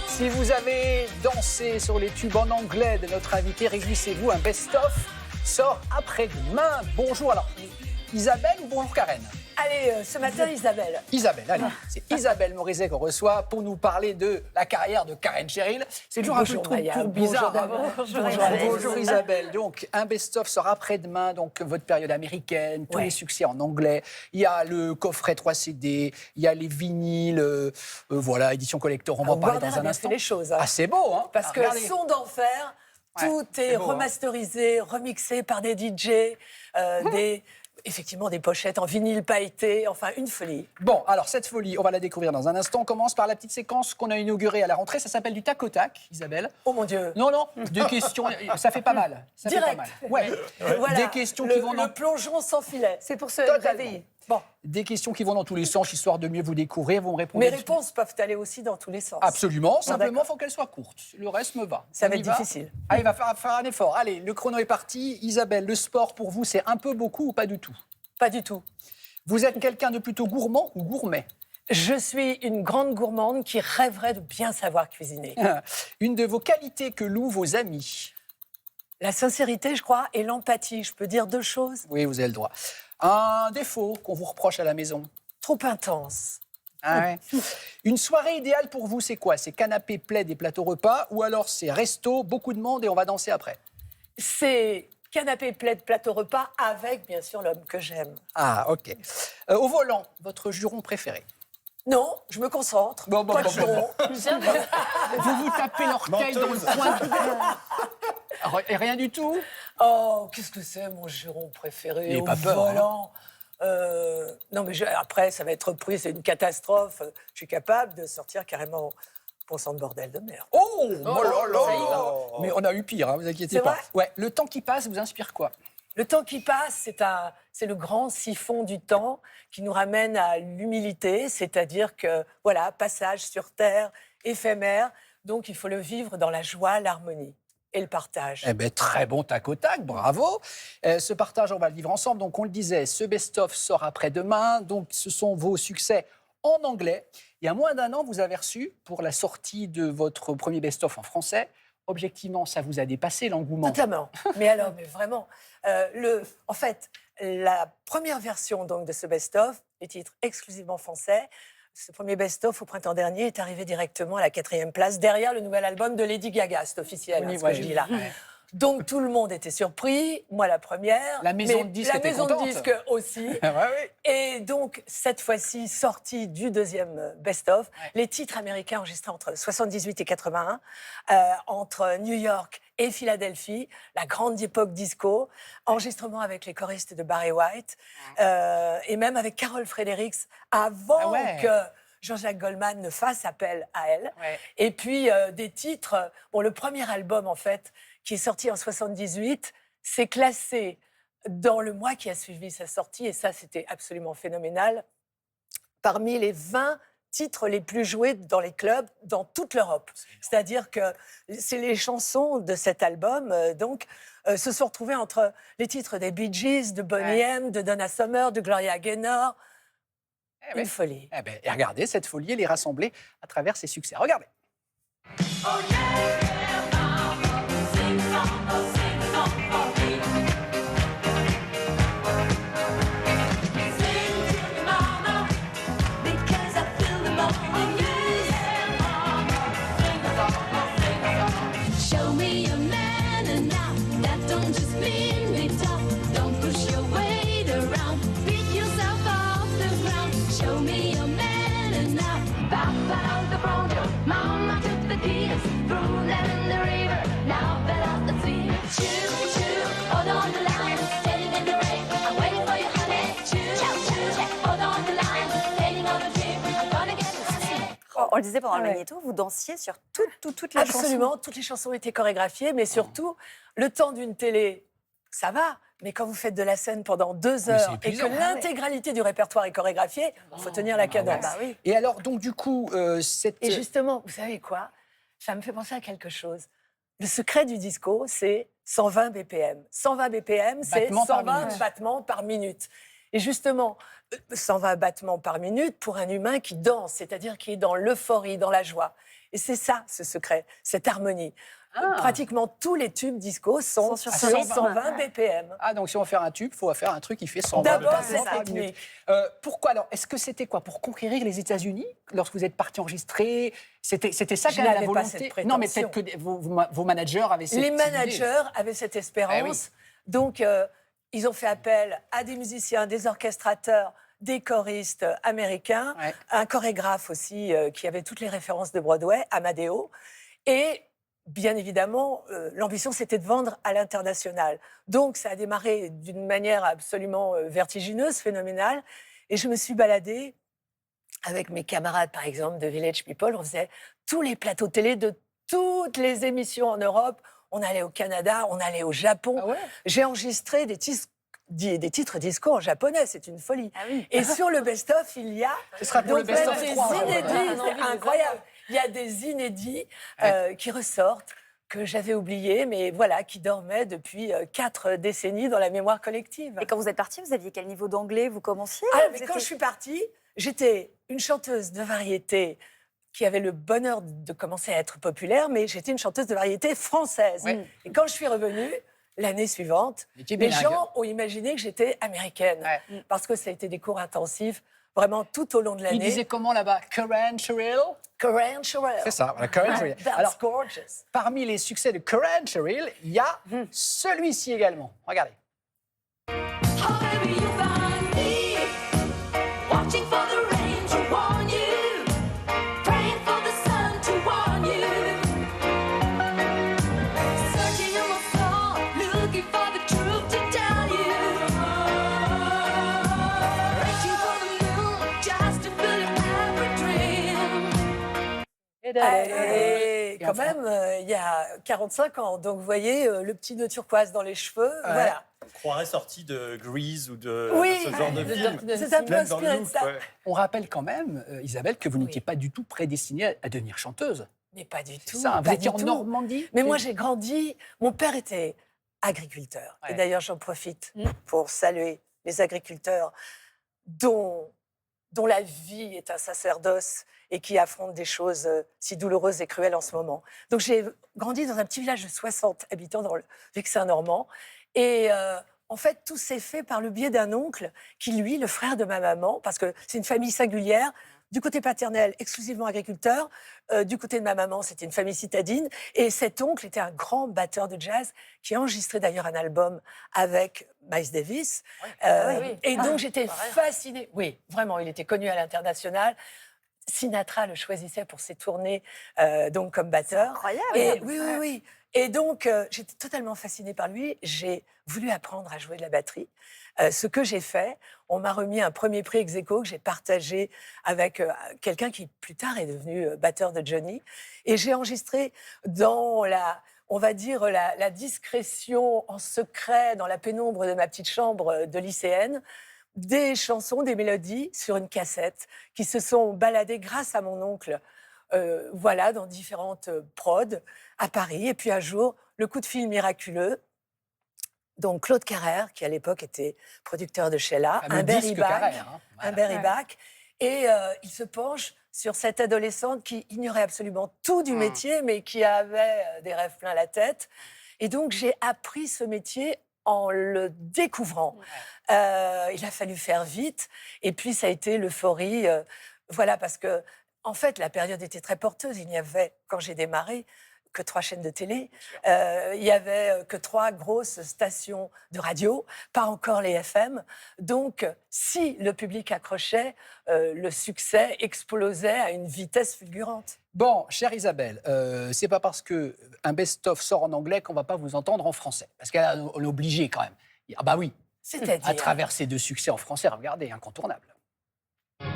Si vous avez dansé sur les tubes en anglais de notre invité, réjouissez-vous, un best-of sort après-demain. Bonjour, alors, Isabelle ou bonjour Karen? Allez, ce matin, Isabelle. Isabelle, allez. C'est Isabelle Morizet qu'on reçoit pour nous parler de la carrière de Karen Cheryl. C'est toujours Bonjour, un peu trop Maya. bizarre. Bonjour, Bonjour Isabelle. Donc, un best-of sort après-demain, donc votre période américaine, tous les succès en anglais. Il y a le coffret 3 CD, il y a les vinyles, voilà, édition collector, on va en parler dans un instant. Fait les choses, hein. Ah, c'est beau, hein? Parce que regardez. Son d'enfer, tout est beau, remasterisé, remixé par des DJ, effectivement des pochettes en vinyle pailleté, enfin une folie. Bon, alors cette folie, on va la découvrir dans un instant. On commence par la petite séquence qu'on a inaugurée à la rentrée. Ça s'appelle du tac au tac, Isabelle. Oh mon Dieu. Non, deux questions. Ça fait pas mal. Ça Direct. fait pas mal. Ouais. Voilà, Des questions qui vont dans... le plongeon sans filet. C'est pour se Totalement. réveiller. Bon, Des questions qui vont dans tous les sens, histoire de mieux vous découvrir. Vous me répondez. mes réponses peuvent aller aussi dans tous les sens. Absolument. Simplement, il d'accord. faut qu'elles soient courtes. Le reste me va. Ça On va y être difficile. Allez, il va faire un effort. Allez, le chrono est parti. Isabelle, le sport pour vous, c'est un peu beaucoup ou pas du tout? Pas du tout. Vous êtes quelqu'un de plutôt gourmand ou gourmet? Je suis une grande gourmande qui rêverait de bien savoir cuisiner. Une de vos qualités que louent vos amis? La sincérité, je crois, et l'empathie. Je peux dire deux choses. Oui, vous avez le droit. Un défaut qu'on vous reproche à la maison? Trop intense. Ah ouais. Une soirée idéale pour vous, c'est quoi? C'est canapé, plaid et plateau repas, ou alors c'est resto, beaucoup de monde et on va danser après? C'est canapé, plaid, plateau repas avec, bien sûr, l'homme que j'aime. Ah, ok. Au volant, votre juron préféré? Non, je me concentre. Bon, Pas de juron. Vous vous tapez l'orteil dans le coin et rien du tout? Oh, qu'est-ce que c'est, mon juron préféré? N'ayez au pas peur, volant. Non, mais après, ça va être repris, c'est une catastrophe. Je suis capable de sortir carrément pour de bordel de merde. Oh, là là. Mais on a eu pire, hein, vous inquiétez C'est pas. vrai Ouais, le temps qui passe vous inspire quoi? Le temps qui passe, c'est le grand siphon du temps qui nous ramène à l'humilité, c'est-à-dire que, voilà, passage sur terre, éphémère, donc il faut le vivre dans la joie, l'harmonie et le partage. Eh bien, très bon tac au tac, bravo. Ce partage, on va le vivre ensemble. Donc, on le disait, ce best-of sort après-demain. Donc, ce sont vos succès en anglais. Il y a moins d'un an, vous avez reçu, pour la sortie de votre premier best-of en français, objectivement, ça vous a dépassé l'engouement? Totalement. Mais alors, mais vraiment, en fait, la première version donc de ce best-of, les titres exclusivement français, ce premier best-of au printemps dernier est arrivé directement à la 4e place, derrière le nouvel album de Lady Gaga, c'est officiel, Oui, ce que ouais, je dis là. ouais. Donc tout le monde était surpris, moi la première. La maison mais de disques la était maison contente. de disques aussi. Ouais. Et donc, cette fois-ci, sortie du deuxième best-of, les titres américains enregistrés entre 78 et 81, entre New York et Philadelphie, la grande époque disco, enregistrement avec les choristes de Barry White, et même avec Carol Fredericks, avant que Jean-Jacques Goldman ne fasse appel à elle. Ouais. Et puis, des titres... Bon, le premier album, en fait, qui est sorti en 78, s'est classé dans le mois qui a suivi sa sortie, et ça, c'était absolument phénoménal, parmi les 20 titres les plus joués dans les clubs dans toute l'Europe. C'est-à-dire que c'est les chansons de cet album, se sont retrouvées entre les titres des Bee Gees, de Boney M, de Donna Summer, de Gloria Gaynor. Une folie. Eh ben, et regardez, cette folie, elle est rassemblée à travers ses succès. Regardez. Show me a man enough that don't just mean be tough. Don't push your weight around. Pick yourself off the ground. Show me a man enough. Papa the Bronco, Mama took the keys, threw them in the river. Now fell out the sea. Choo choo, hold on the line, heading in the rain. I'm waiting for you, honey. Choo choo, hold on the line, heading on a dream. I'm gonna get the honey. On le disait pendant le magnéto, vous dansiez sur toutes les chansons. Absolument, toutes les chansons étaient chorégraphiées, mais surtout, le temps d'une télé, ça va. Mais quand vous faites de la scène pendant 2 heures c'est et que épuisant. l'intégralité du répertoire est chorégraphiée, il faut tenir la cadence. bah oui. Et alors, donc, du coup, cette... Et justement, vous savez quoi? Ça me fait penser à quelque chose. Le secret du disco, c'est 120 BPM. 120 BPM, c'est Battements par 120 minute. battements par minute. Et justement, 120 battements par minute pour un humain qui danse, c'est-à-dire qui est dans l'euphorie, dans la joie. Et c'est ça, ce secret, cette harmonie. Pratiquement tous les tubes disco sont sur 120 BPM. Ah, donc si on veut faire un tube, il faut faire un truc qui fait 120 D'abord, battements c'est par technique. minute. Pourquoi alors? Est-ce que c'était quoi? Pour conquérir les États-Unis lorsque vous êtes parti enregistrer? C'était ça Je quand même la n'avais pas cette volonté? Non, mais prétention. peut-être que vos managers avaient cette Les idée. managers avaient cette espérance. Donc, ils ont fait appel à des musiciens, des orchestrateurs, des choristes américains, Ouais. un chorégraphe aussi qui avait toutes les références de Broadway, Amadeo. Et bien évidemment, l'ambition, c'était de vendre à l'international. Donc, ça a démarré d'une manière absolument vertigineuse, phénoménale. Et je me suis baladée avec mes camarades, par exemple, de Village People. On faisait tous les plateaux télé de toutes les émissions en Europe. On allait au Canada, on allait au Japon. Ah ouais? J'ai enregistré des titres disco en japonais, c'est une folie. Ah oui. Et sur le best-of, il y a Ce sera pour le donc best-of même 3. des inédits, on a envie c'est de les incroyable. Il y a des inédits qui ressortent, que j'avais oubliés, mais voilà, qui dormaient depuis 4 décennies dans la mémoire collective. Et quand vous êtes parti, vous aviez quel niveau d'anglais? Vous commenciez? Ah, Vous mais quand étiez- je suis partie, j'étais une chanteuse de variété qui avait le bonheur de commencer à être populaire, mais j'étais une chanteuse de variété française. Ouais. Et quand je suis revenue, l'année suivante, Vous étiez les bilingue. gens ont imaginé que j'étais américaine, Ouais. parce que ça a été des cours intensifs, vraiment tout au long de Il l'année. disait comment là-bas? Corinne Cheryl? Corinne Cheryl. C'est ça, voilà, Corinne Cheryl. That's Alors, gorgeous. parmi les succès de Corinne Cheryl, il y a celui-ci également. Regardez. However you find me, watching for the rain to warn you, praying for the sun to warn you, searching in my soul, looking for the truth to tell you, reaching for the moon just to fulfill every dream. Et quand enfin- même, il y a 45 ans. Donc, vous voyez, le petit nœud turquoise dans les cheveux, voilà. On croirait sorti de Grease ou de Oui. ce genre de film. C'est un peu Même dans inspiré le de look, ça. ouais. On rappelle quand même, Isabelle, que vous Oui. n'étiez pas du tout prédestinée à devenir chanteuse. Mais pas du C'est tout. ça, vous pas étiez du en tout. Normandie? Mais moi, j'ai grandi. Mon père était agriculteur. Ouais. Et d'ailleurs, j'en profite pour saluer les agriculteurs dont la vie est un sacerdoce et qui affrontent des choses si douloureuses et cruelles en ce moment. Donc, j'ai grandi dans un petit village de 60 habitants dans le Vexin normand. Et en fait, tout s'est fait par le biais d'un oncle qui, lui, le frère de ma maman, parce que c'est une famille singulière, du côté paternel, exclusivement agriculteur. Du côté de ma maman, c'était une famille citadine. Et cet oncle était un grand batteur de jazz qui a enregistré d'ailleurs un album avec Miles Davis. oui. Et donc, j'étais fascinée. Oui, vraiment, il était connu à l'international. Sinatra le choisissait pour ses tournées donc comme batteur. Incroyable. Et, oui. Et donc, j'étais totalement fascinée par lui. J'ai voulu apprendre à jouer de la batterie. Ce que j'ai fait, on m'a remis un premier prix ex aequo que j'ai partagé avec quelqu'un qui, plus tard, est devenu batteur de Johnny. Et j'ai enregistré dans on va dire, la discrétion en secret, dans la pénombre de ma petite chambre de lycéenne, des chansons, des mélodies sur une cassette qui se sont baladées grâce à mon oncle, voilà, dans différentes prods à Paris. Et puis un jour, le coup de fil miraculeux. Donc Claude Carrère, qui à l'époque était producteur de Sheila, Fameux un disque Berry-Back, Carrère, hein. un Voilà. Berry-Back, et il se penche sur cette adolescente qui ignorait absolument tout du métier, mais qui avait des rêves plein la tête. Et donc j'ai appris ce métier en le découvrant. Il a fallu faire vite, et puis ça a été l'euphorie. Voilà, parce que en fait, la période était très porteuse. Il n'y avait, quand j'ai démarré, que 3 chaînes de télé. Il y avait que 3 grosses stations de radio, pas encore les FM. Donc, si le public accrochait, le succès explosait à une vitesse fulgurante. Bon, chère Isabelle, c'est pas parce que un best-of sort en anglais qu'on va pas vous entendre en français. Parce qu'on est obligé quand même. Ah bah oui, C'est-à-dire... à travers ces 2 succès en français, regardez, incontournable.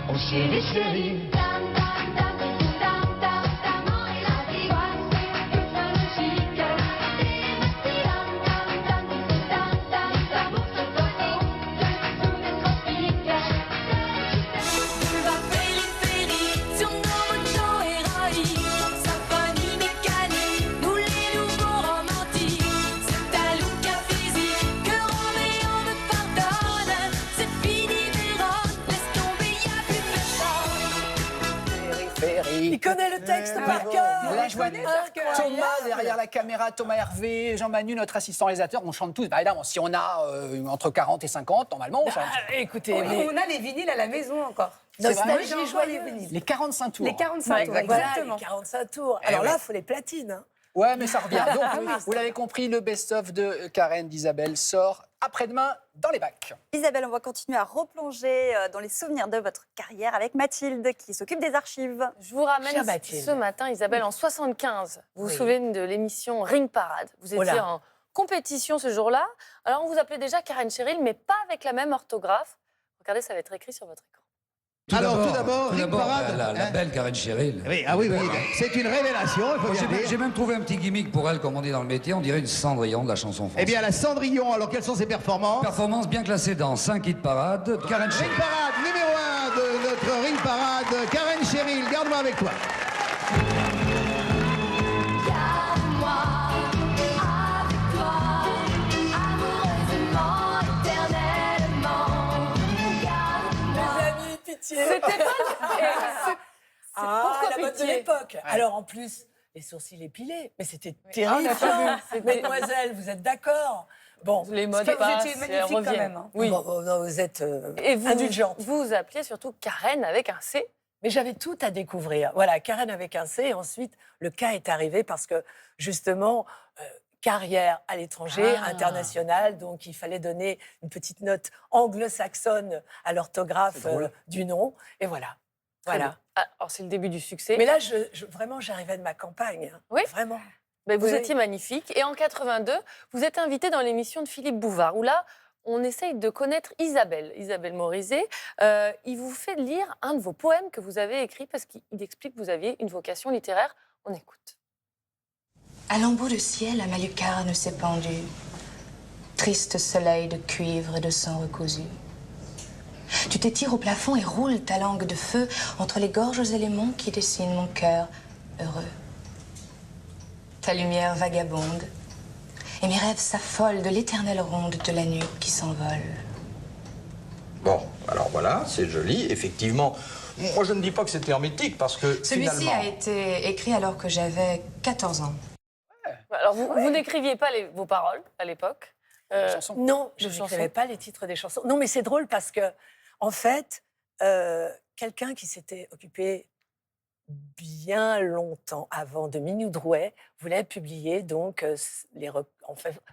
Oh chérie, chérie. Dam, dam, dam, dam, dam, dam, et la vie. C'est plus logique. Dam, dam, dam, dam, dam, dam, pour se donner sous les tropiques. Va périphérie sur nos motos héroïques. Symphonie mécanique, nous les nouveaux romantiques. C'est ta Luca physique que Roméo me pardonne. C'est fini Il connaît le texte par cœur. Là, je vois Incroyable. Thomas derrière la caméra, Thomas Hervé, Jean Manu, notre assistant réalisateur, on chante tous. Bah, évidemment, si on a entre 40 et 50, normalement, on chante. Ah, écoutez, mais On a les vinyles à la maison encore. nostalgie Moi, j'ai joyeuse. les vinyles. Les 45 tours. Les 45 tours, Voilà, exactement. les 45 tours. Alors ouais. là, il faut les platines. Hein. Ouais, mais ça revient. Donc, vous l'avez compris, le best-of de Karen d'Isabelle sort après-demain dans les bacs. Isabelle, on va continuer à replonger dans les souvenirs de votre carrière avec Mathilde qui s'occupe des archives. Je vous ramène Chère Mathilde. ce matin, Isabelle, en 75. Vous vous Oui. souvenez de l'émission Ring Parade. Vous Oh là. étiez en compétition ce jour-là. Alors, on vous appelait déjà Karen Cheryl, mais pas avec la même orthographe. Regardez, ça va être écrit sur votre écran. Tout d'abord, Ring Parade, la hein. belle Karen Cheryl. Oui, ah oui, c'est une révélation, il faut bien J'ai dire. même trouvé un petit gimmick pour elle, comme on dit dans le métier. On dirait une Cendrillon de la chanson française. Eh bien, la Cendrillon, alors quelles sont ses performances? Performance bien classée dans 5 hit parades. Karen Cheryl. Ring Parade, numéro 1 de notre Ring Parade, Karen Cheryl, garde-moi avec toi. Garde-moi avec toi, amoureusement, éternellement. Garde-moi. Mes amis, pitié. C'était pas... Ah, pourquoi la mode de pitié l'époque. Alors en plus, les sourcils épilés, mais c'était Ah, on terrible. a pas vu. C'était- Mesdemoiselles, vous êtes d'accord? Bon, Les modes que vous passent, étiez elles magnifique quand reviennent. même, hein. Oui. bon, non, vous êtes Et vous indulgente. vous appeliez surtout Karen avec un C. Mais j'avais tout à découvrir. Voilà, Karen avec un C. Et ensuite, le cas est arrivé parce que, justement, carrière à l'étranger, Ah. internationale. Donc, il fallait donner une petite note anglo-saxonne à l'orthographe C'est drôle. du nom. Et voilà. Très Voilà. bien. Ah, alors, c'est le début du succès. Mais là, vraiment, j'arrivais de ma campagne. Hein. Oui. Vraiment. Mais vous Oui. étiez magnifique. Et en 82, vous êtes invité dans l'émission de Philippe Bouvard, où là, on essaye de connaître Isabelle Morizet. Il vous fait lire un de vos poèmes que vous avez écrit parce qu'il explique que vous aviez une vocation littéraire. On écoute. À l'embout de ciel, à ma lucarne s'est pendu, triste soleil de cuivre et de sang recousu. Tu t'étires au plafond et roules ta langue de feu entre les gorges et les monts qui dessinent mon cœur heureux. Ta lumière vagabonde et mes rêves s'affolent de l'éternelle ronde de la nuit qui s'envole. Bon, alors voilà, c'est joli, effectivement. Moi, je ne dis pas que c'était hermétique, parce que Celui-ci finalement... a été écrit alors que j'avais 14 ans. Alors, vous n'écriviez pas vos paroles à l'époque. Chanson. Non, je de ne chansons. n'écrivais pas les titres des chansons. Non, mais c'est drôle parce que, en fait, quelqu'un qui s'était occupé bien longtemps avant de Minou Drouet voulait publier donc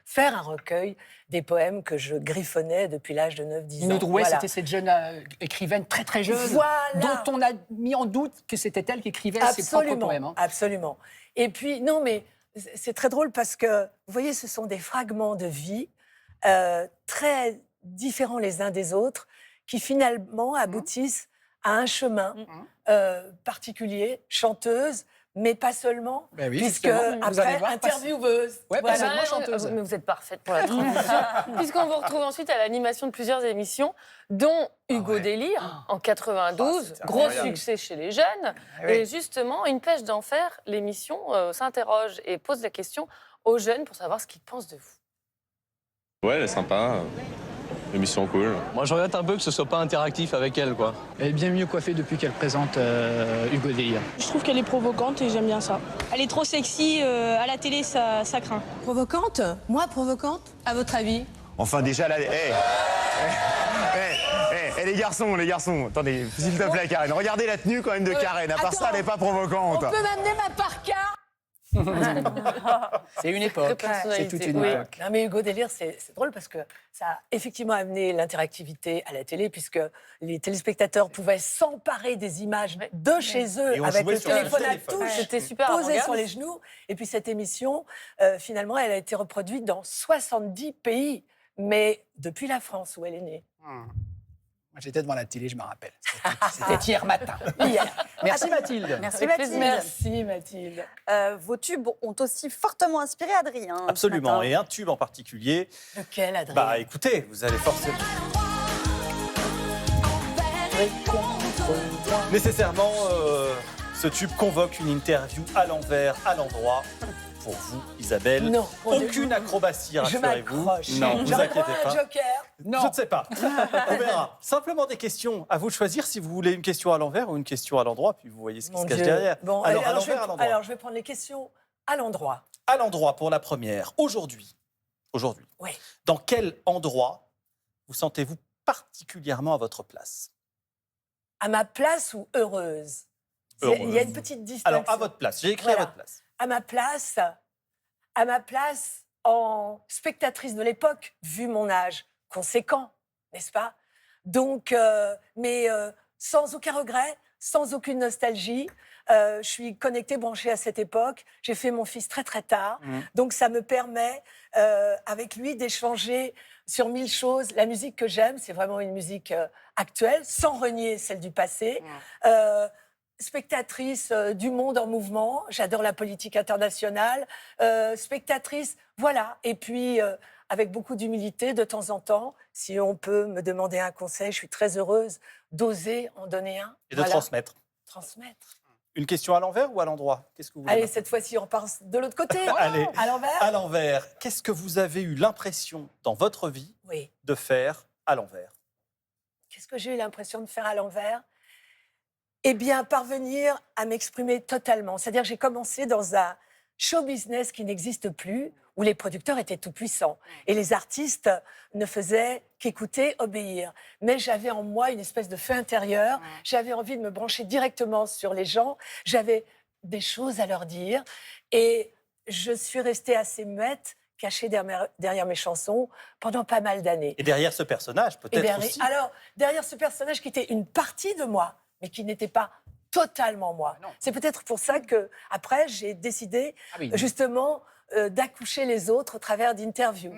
faire un recueil des poèmes que je griffonnais depuis l'âge de 9-10 ans. Minou Drouet, Voilà. c'était cette jeune écrivaine très très jeune, Voilà. dont on a mis en doute que c'était elle qui écrivait ses propres Absolument, poèmes. Hein. absolument. Et puis, non, mais c'est très drôle parce que, vous voyez, ce sont des fragments de vie très différents les uns des autres qui finalement aboutissent à un chemin particulier, chanteuse, mais pas seulement, Ben oui, puisque justement, vous allez après, voir, intervieweuse. Ouais, Voilà. parce que moi, chanteuse. Mais vous êtes parfaite pour la transition, puisqu'on vous retrouve ensuite à l'animation de plusieurs émissions, dont Hugo Délire en 92, c'était gros incroyable. succès chez les jeunes. oui. Et justement, Une pêche d'enfer, l'émission s'interroge et pose la question aux jeunes pour savoir ce qu'ils pensent de vous. Ouais, elle est sympa. Émission cool. Moi, je regrette un peu que ce soit pas interactif avec elle, quoi. Elle est bien mieux coiffée depuis qu'elle présente Hugo Délire. Je trouve qu'elle est provocante et j'aime bien ça. Elle est trop sexy, à la télé, ça craint. Provocante? Moi, provocante? À votre avis? Enfin, déjà, là... les garçons, attendez, s'il te plaît, Karen, regardez la tenue quand même de Karen. À part ça, elle n'est pas provocante. m'amener ma parka? C'est une époque. De personnalité, C'est toute une oui. époque. Non, mais Hugo Délire, c'est drôle parce que ça a effectivement amené l'interactivité à la télé, puisque les téléspectateurs pouvaient s'emparer des images de chez eux Et on avec jouait le sur le téléphone à téléphone. touche. C'était super Posée avant-garde. sur les genoux. Et puis cette émission, finalement, elle a été reproduite dans 70 pays, mais depuis la France où elle est née. Moi, j'étais devant la télé, je me rappelle. C'était hier matin. Hier. Merci Mathilde. Merci Avec Mathilde. plaisir. Merci Mathilde. Vos tubes ont aussi fortement inspiré Adrien. ce Absolument. matin. Et un tube en particulier. Lequel, Adrien? Bah écoutez, vous allez forcément... nécessairement Ce tube convoque une interview à l'envers, à l'endroit. Pour vous, Isabelle, Non, mon Dieu. aucune acrobatie, Je rassurez-vous. m'accroche. Non, vous J'aurais inquiétez droit à un pas. joker. Je ne sais pas. On verra. Simplement des questions. À vous de choisir si vous voulez une question à l'envers ou une question à l'endroit, puis vous voyez ce qui Mon se cache Dieu. derrière. Bon, alors, à je vais, l'envers, à l'endroit. alors, je vais prendre les questions à l'endroit. À l'endroit pour la première. Aujourd'hui, Oui. dans quel endroit vous sentez-vous particulièrement à votre place? À ma place ou heureuse? Heureuse. Il y a une petite distinction. Alors, à votre place. J'ai écrit Voilà. à votre place. À ma place en spectatrice de l'époque, vu mon âge conséquent, n'est-ce pas? Donc, mais sans aucun regret, sans aucune nostalgie. Je suis connectée, branchée à cette époque. J'ai fait mon fils très très tard. Donc ça me permet, avec lui, d'échanger sur 1000 choses. La musique que j'aime, c'est vraiment une musique actuelle, sans renier celle du passé. Spectatrice du monde en mouvement, j'adore la politique internationale, spectatrice, voilà. Et puis, avec beaucoup d'humilité, de temps en temps, si on peut me demander un conseil, je suis très heureuse d'oser en donner un. Et de transmettre. Transmettre. Une question à l'envers ou à l'endroit? Qu'est-ce que vous voulez Allez, maintenant cette fois-ci, on part de l'autre côté. Allez. À l'envers. À l'envers. Qu'est-ce que vous avez eu l'impression dans votre vie Oui. de faire à l'envers? Qu'est-ce que j'ai eu l'impression de faire à l'envers? Eh bien, parvenir à m'exprimer totalement. C'est-à-dire que j'ai commencé dans un show business qui n'existe plus, où les producteurs étaient tout-puissants. Et les artistes ne faisaient qu'écouter, obéir. Mais j'avais en moi une espèce de feu intérieur. J'avais envie de me brancher directement sur les gens. J'avais des choses à leur dire. Et je suis restée assez muette, cachée derrière mes chansons, pendant pas mal d'années. Et derrière ce personnage, Et peut-être aussi. alors, derrière ce personnage qui était une partie de moi, mais qui n'était pas totalement moi. C'est peut-être pour ça que après j'ai décidé justement d'accoucher les autres au travers d'interviews.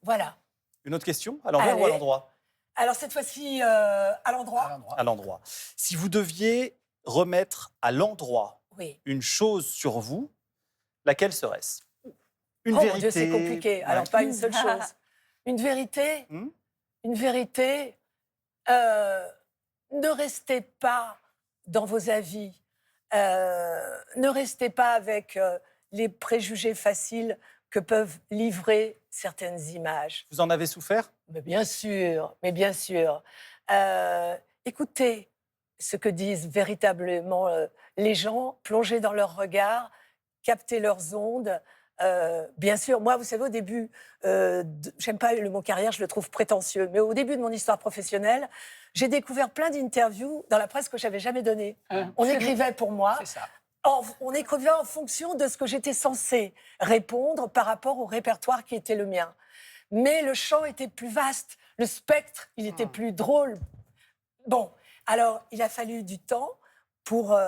Voilà. Une autre question? À l'envers ou à Allez. l'endroit? Alors cette fois-ci à l'endroit. À l'endroit. Si vous deviez remettre à l'endroit Oui. une chose sur vous, laquelle serait-ce? Une Oh vérité. mon Dieu, c'est compliqué. Alors pas une seule chose. Une vérité. Une vérité. Ne restez pas dans vos avis. Ne restez pas avec les préjugés faciles que peuvent livrer certaines images. Vous en avez souffert? Mais bien sûr, mais bien sûr. Écoutez ce que disent véritablement les gens, plongez dans leur regard, captez leurs ondes. Bien sûr, moi, vous savez, au début, j'aime pas le mot carrière, je le trouve prétentieux, mais au début de mon histoire professionnelle, j'ai découvert plein d'interviews dans la presse que j'avais jamais données. On écrivait pour moi. On écrivait en fonction de ce que j'étais censée répondre par rapport au répertoire qui était le mien. Mais le champ était plus vaste, le spectre, il était plus drôle. Bon, alors il a fallu du temps pour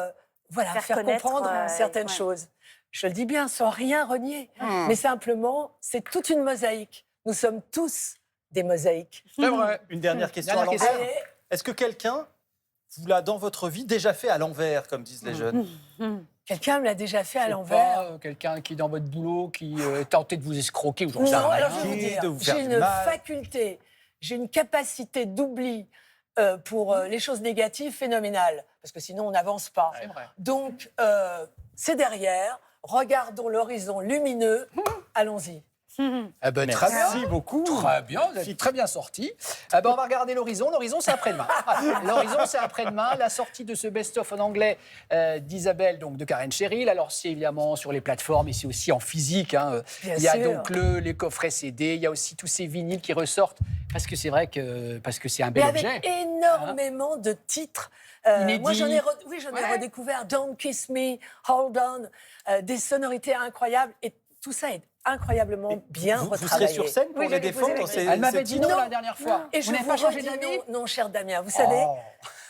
faire connaître, comprendre certaines ouais. choses. Je le dis bien, sans rien renier, mais simplement, c'est toute une mosaïque. Nous sommes tous des mosaïques. C'est vrai. Une dernière question à l'envers. Allez. Est-ce que quelqu'un vous l'a dans votre vie déjà fait à l'envers, comme disent les jeunes? Quelqu'un me l'a déjà fait à C'est l'envers. pas, quelqu'un qui, dans votre boulot, qui tentait de vous escroquer ou j'en sais Non, rien. alors je vais vous dire, de vous faire j'ai du une mal. faculté, j'ai une capacité d'oubli pour les choses négatives phénoménale, parce que sinon on n'avance pas. C'est vrai. Donc, c'est derrière, regardons l'horizon lumineux, allons-y. Eh ben, très bien. Merci beaucoup. Très bien, vous êtes très bien sorti. Eh ben, on va regarder l'horizon. L'horizon, c'est après-demain. Voilà. L'horizon, c'est après-demain. La sortie de ce best-of en anglais d'Isabelle, donc de Karen Cheryl. Alors, c'est évidemment sur les plateformes et c'est aussi en physique. Hein. Bien Il y a sûr. donc les coffrets CD. Il y a aussi tous ces vinyles qui ressortent parce que c'est vrai que c'est un Mais bel avec objet. énormément de titres. Inédits. Moi, j'en ai redécouvert Don't Kiss Me, Hold On, des sonorités incroyables. Et tout ça est incroyablement bien Vous retravaillé. serez sur scène pour les défendre? Elle m'avait dit non la dernière fois. Et Vous je n'avez vous pas changé redis d'avis? non, cher Damien. Vous savez,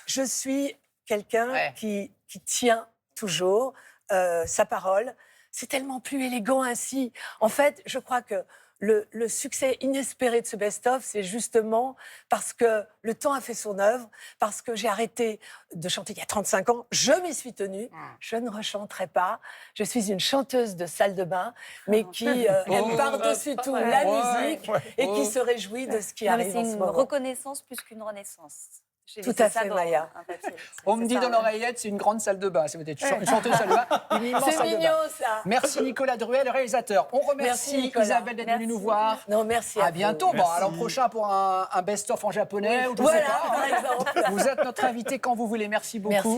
je suis quelqu'un Ouais. qui tient toujours sa parole. C'est tellement plus élégant ainsi. En fait, je crois que le succès inespéré de ce best-of, c'est justement parce que le temps a fait son œuvre, parce que j'ai arrêté de chanter il y a 35 ans, je m'y suis tenue, je ne rechanterai pas. Je suis une chanteuse de salle de bain, mais qui aime par-dessus tout la musique et qui se réjouit de ce qui Non, mais arrive c'est en ce une moment. reconnaissance plus qu'une renaissance. J'ai Tout vissé à ça fait, dans Maya. un papier. On me C'est dit ça, dans ouais. l'oreillette, c'est une grande salle de bain. C'est peut-être une chanteuse salle de bain, une immense C'est salle de bain. mignon, ça. Merci Nicolas Druet, le réalisateur. On Merci, remercie Nicolas. Isabelle d'être venue Merci. nous voir. Non, merci. À vous. bientôt. Bon, Merci. alors prochain pour un best-of en japonais ou je Voilà, sais pas. par exemple. Vous êtes notre invité quand vous voulez. Merci beaucoup. Merci.